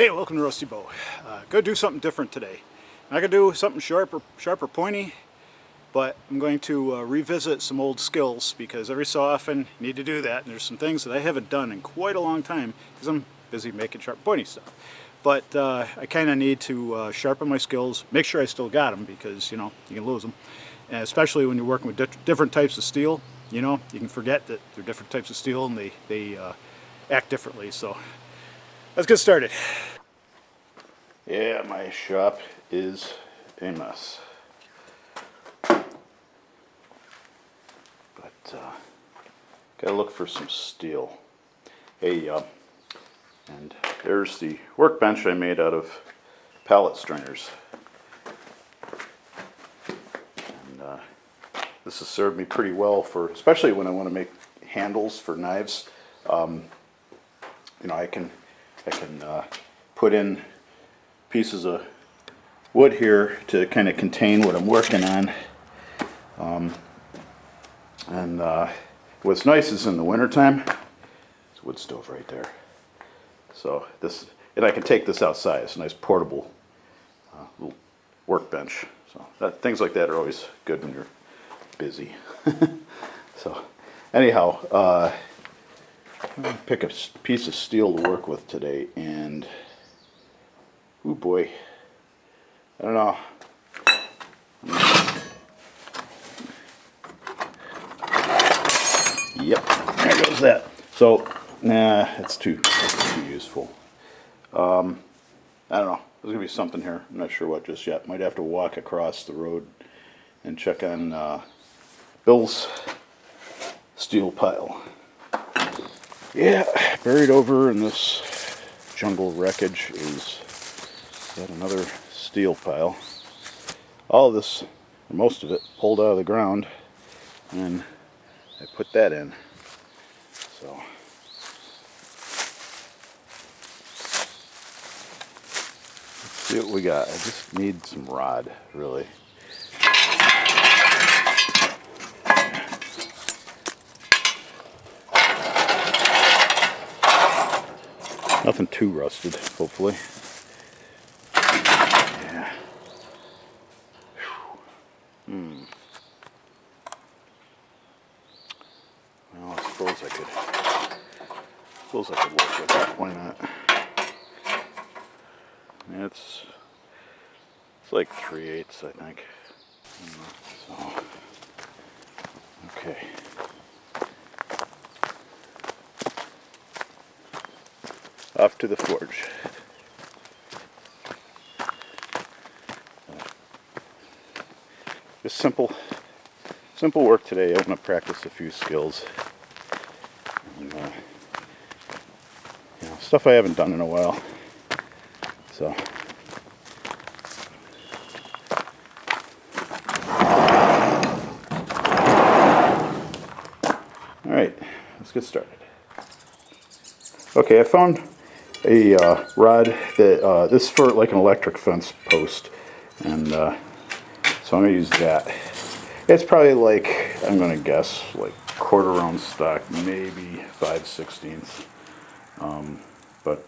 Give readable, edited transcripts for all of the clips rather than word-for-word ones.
Hey, welcome to Rusty Bow. Gonna do something different today. I'm not gonna do something sharp or pointy, but I'm going to revisit some old skills because every so often you need to do that, and there's some things that I haven't done in quite a long time because I'm busy making sharp pointy stuff. But I kind of need to sharpen my skills, make sure I still got them because, you know, you can lose them. And especially when you're working with different types of steel, you know, you can forget that they're different types of steel and they act differently. So let's get started. Yeah, my shop is a mess. But gotta look for some steel. Hey, and there's the workbench I made out of pallet stringers. And this has served me pretty well for, especially when I want to make handles for knives. You know, I can put in pieces of wood here to kind of contain what I'm working on. What's nice is in the wintertime, there's a wood stove right there. So this, and I can take this outside. It's a nice portable little workbench. So things like that are always good when you're busy. So anyhow, I'm gonna pick a piece of steel to work with today, and oh boy, I don't know. Yep, there goes that. So, nah, it's too useful. I don't know. There's gonna be something here. I'm not sure what just yet. Might have to walk across the road and check on Bill's steel pile. Yeah, buried over in this jungle wreckage is yet another steel pile. All of this, or most of it, pulled out of the ground, and I put that in. So let's see what we got. I just need some rod, really. Nothing too rusted, hopefully. Yeah. Well, I suppose I could work with that. Why not? It's like 3/8, I think. So, okay. Off to the forge. Just simple work today. I want to practice a few skills. And, you know, stuff I haven't done in a while. So. All right, let's get started. Okay, I found a rod that this is for like an electric fence post, and so I'm gonna use that. It's probably like, I'm gonna guess, like quarter round stock, maybe 5/16. But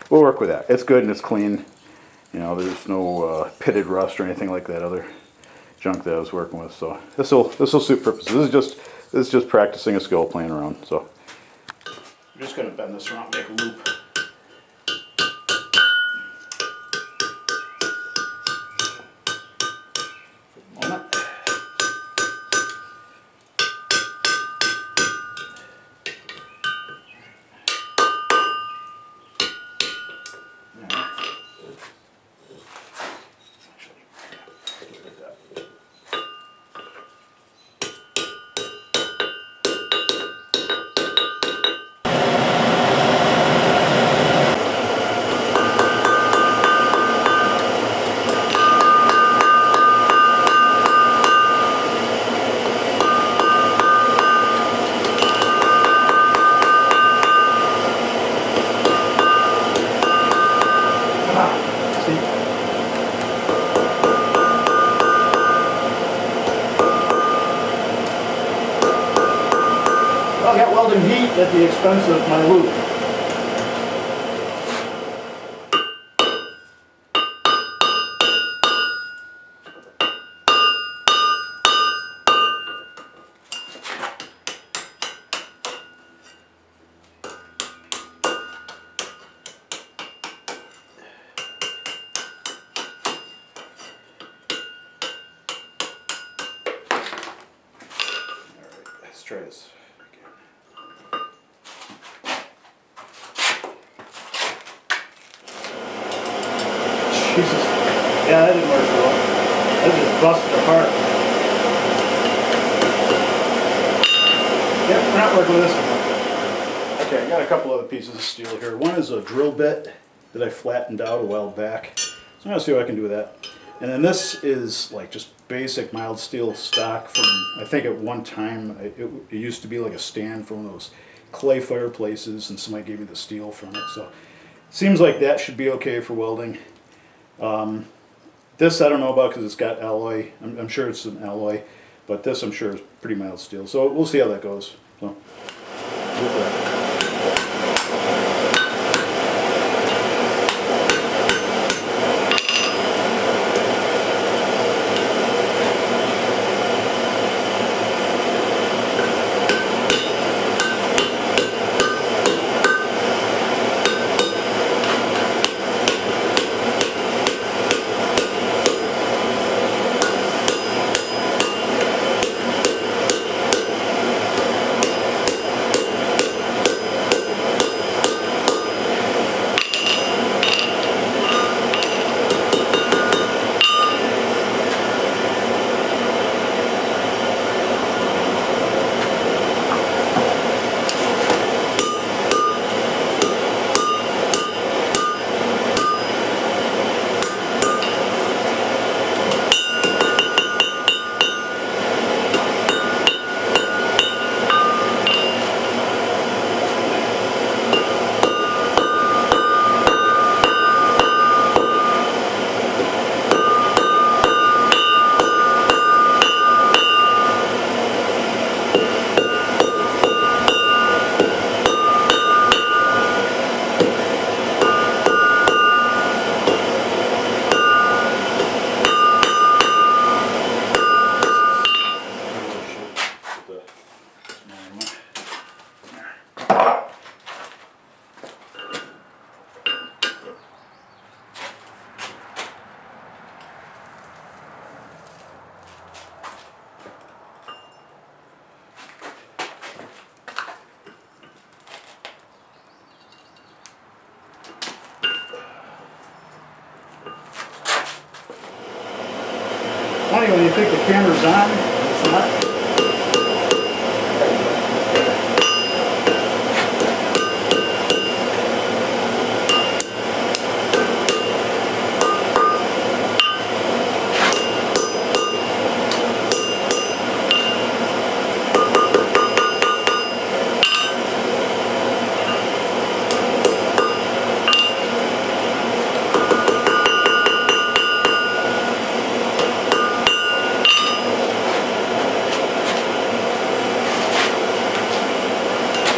we'll work with that. It's good and it's clean. You know, there's no pitted rust or anything like that other junk that I was working with. So this will suit purposes. This is just practicing a skill, playing around. So I'm just gonna bend this around, make a loop. I'll get welding heat at the expense of my loop. try this. Jesus. Yeah, that didn't work well. That just busted apart. Yep, we're not working with this one. Okay, I got a couple other pieces of steel here. One is a drill bit that I flattened out a while back. So I'm going to see what I can do with that. And then this is like just basic mild steel stock from, I think at one time, it used to be like a stand for one of those clay fireplaces, and somebody gave me the steel from it. So seems like that should be okay for welding. This I don't know about because it's got alloy. I'm sure it's an alloy, but this I'm sure is pretty mild steel. So we'll see how that goes. So, go for that. Funny when you think the camera's on, it's not.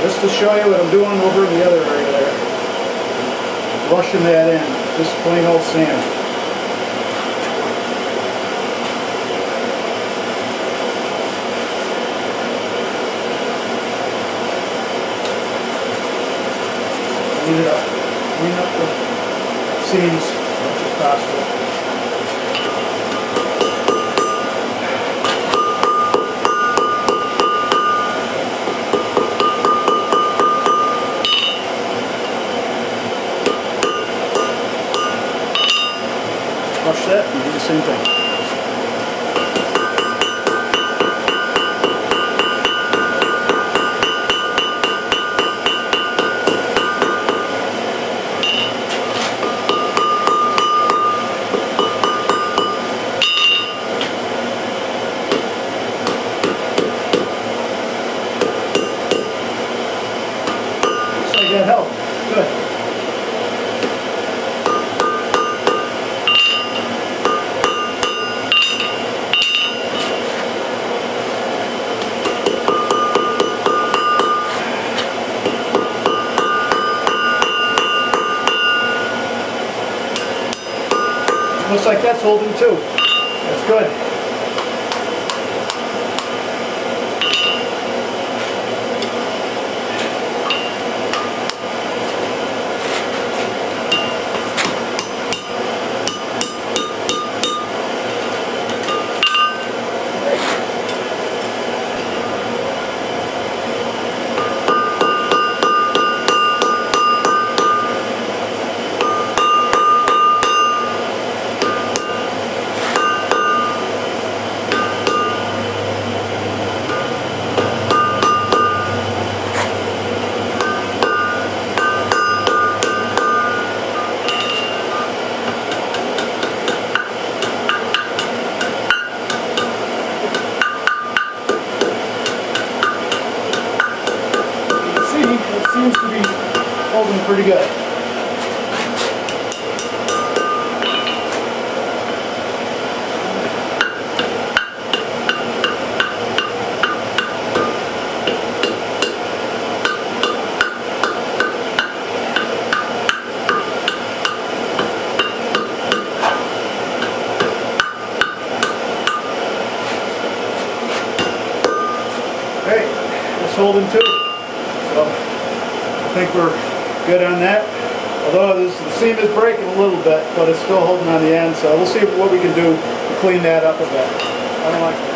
Just to show you what I'm doing over in the other area there. Rushing that in. Just plain old sand. Clean up the seams as much as possible. Brush that and do the same thing. Looks like that helped. Good. Looks like that's holding too. That's good. seems to be holding pretty good. Okay, it's holding too. So I think we're good on that. Although the seam is breaking a little bit, but it's still holding on the end. So we'll see what we can do to clean that up a bit. I don't like that.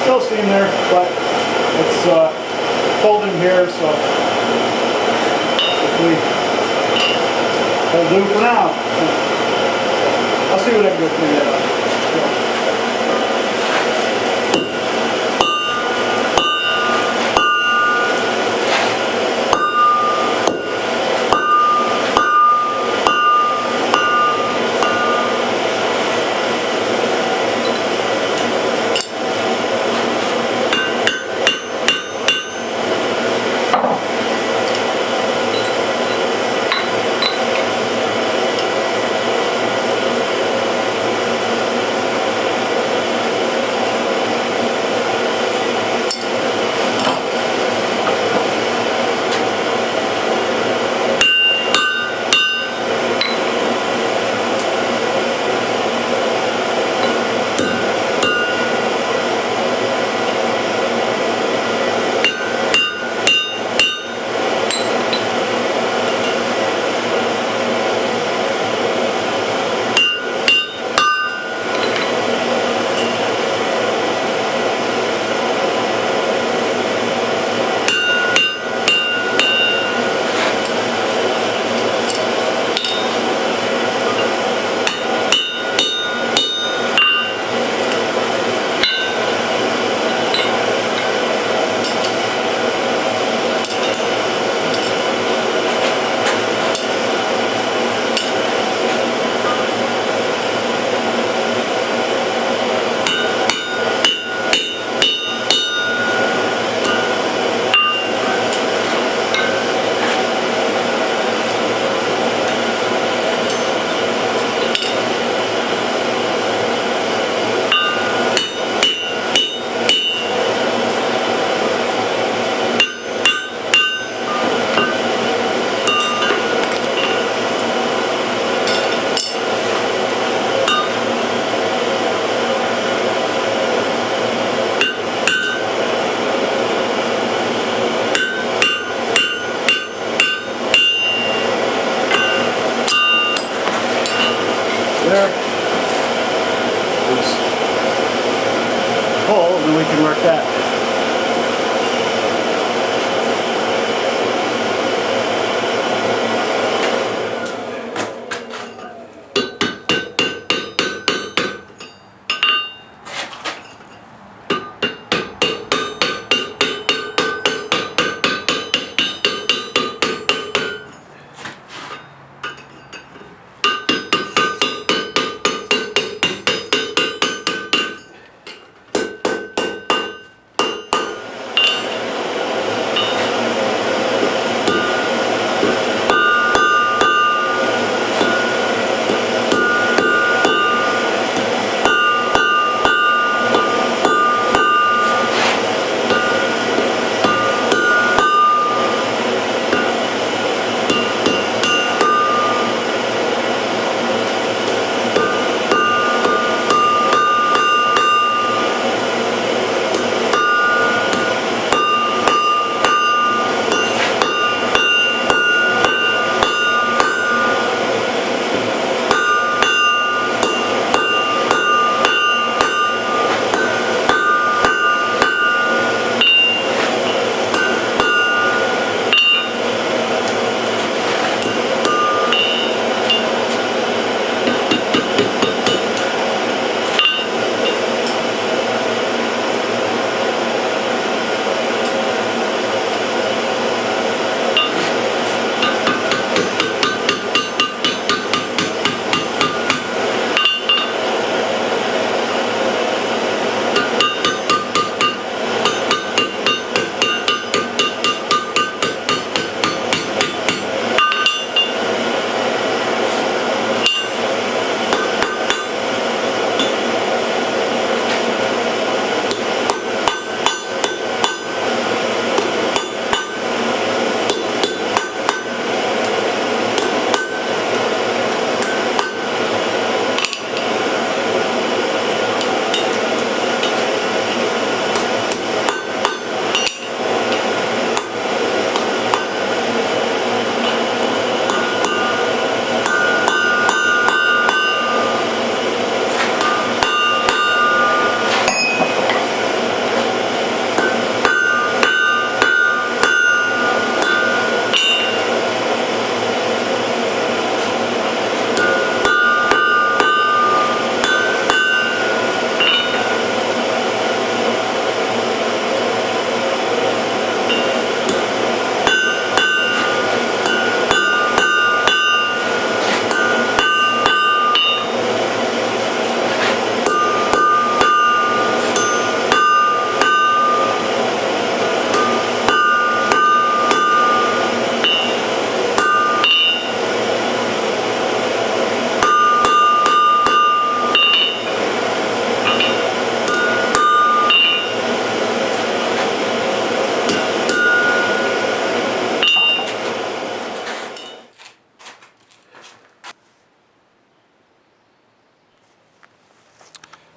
Still seam there, but it's holding here, so hopefully that'll do for now. I'll see what I can do to clean that up.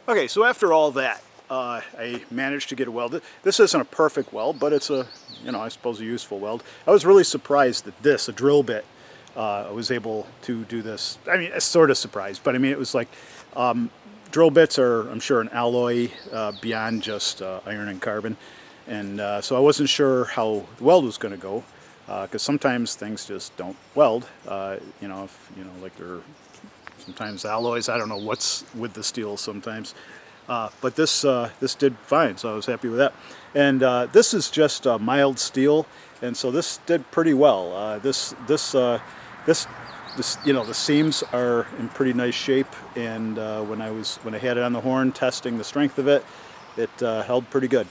Okay, so after all that, I managed to get a weld. This isn't a perfect weld, but it's a, you know, I suppose a useful weld. I was really surprised that this, a drill bit, I was able to do this. I mean, sort of surprised, but I mean, it was like, drill bits are, I'm sure, an alloy beyond just iron and carbon. And so I wasn't sure how the weld was going to go, because sometimes things just don't weld. You know, if, you know, like they're sometimes alloys, I don't know what's with the steel sometimes. But this did fine, so I was happy with that. And this is just mild steel, and so this did pretty well. This you know, the seams are in pretty nice shape, and when I had it on the horn testing the strength of it, it held pretty good.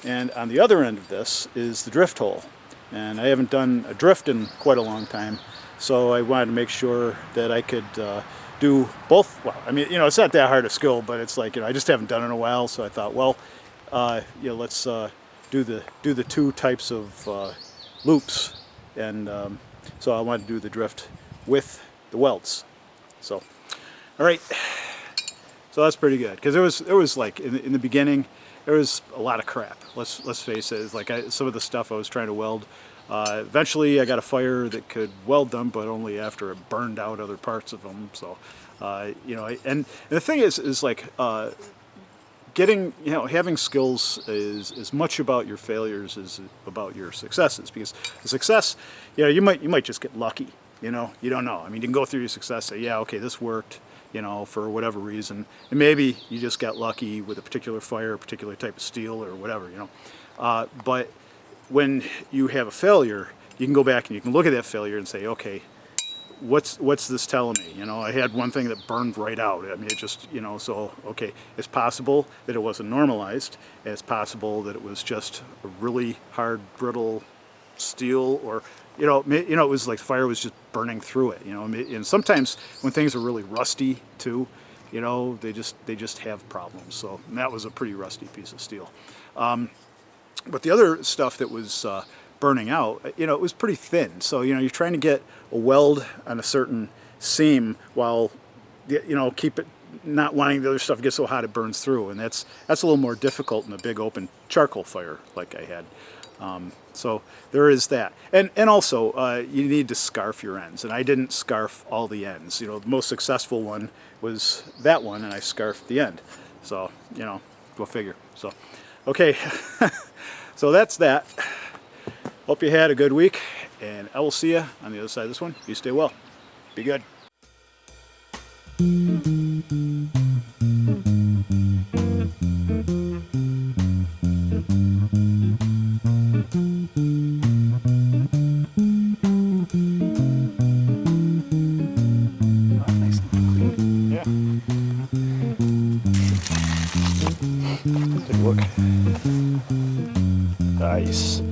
And on the other end of this is the drift hole, and I haven't done a drift in quite a long time, so I wanted to make sure that I could do both. Well, I mean, you know, it's not that hard a skill, but it's like, you know, I just haven't done it in a while, so I thought, well, you know, let's do the two types of loops, and so I wanted to do the drift with the welds. So, all right, so that's pretty good, because it was like in the beginning, there was a lot of crap. Let's face it. It's like some of the stuff I was trying to weld. Eventually, I got a fire that could weld them, but only after it burned out other parts of them. So, you know, and the thing is like getting, you know, having skills is as much about your failures as about your successes. Because the success, you know, you might just get lucky. You know, you don't know. I mean, you can go through your success, say, yeah, okay, this worked, you know, for whatever reason, and maybe you just got lucky with a particular fire, a particular type of steel, or whatever, you know. But when you have a failure, you can go back and you can look at that failure and say, okay, what's this telling me? You know, I had one thing that burned right out. I mean, it just, you know, so, okay, it's possible that it wasn't normalized. It's possible that it was just a really hard, brittle steel, or, you know, it was like the fire was just burning through it, you know. And sometimes when things are really rusty too, you know, they just have problems. So that was a pretty rusty piece of steel. But the other stuff that was burning out, you know, it was pretty thin. So, you know, you're trying to get a weld on a certain seam while, you know, keep it, not wanting the other stuff to get so hot it burns through. And that's a little more difficult in a big open charcoal fire like I had. So there is that. And also, you need to scarf your ends. And I didn't scarf all the ends. You know, the most successful one was that one, and I scarfed the end. So, you know, go figure. So, okay. So that's that. Hope you had a good week, and I will see you on the other side of this one. You stay well. Be good. Take a look. Nice.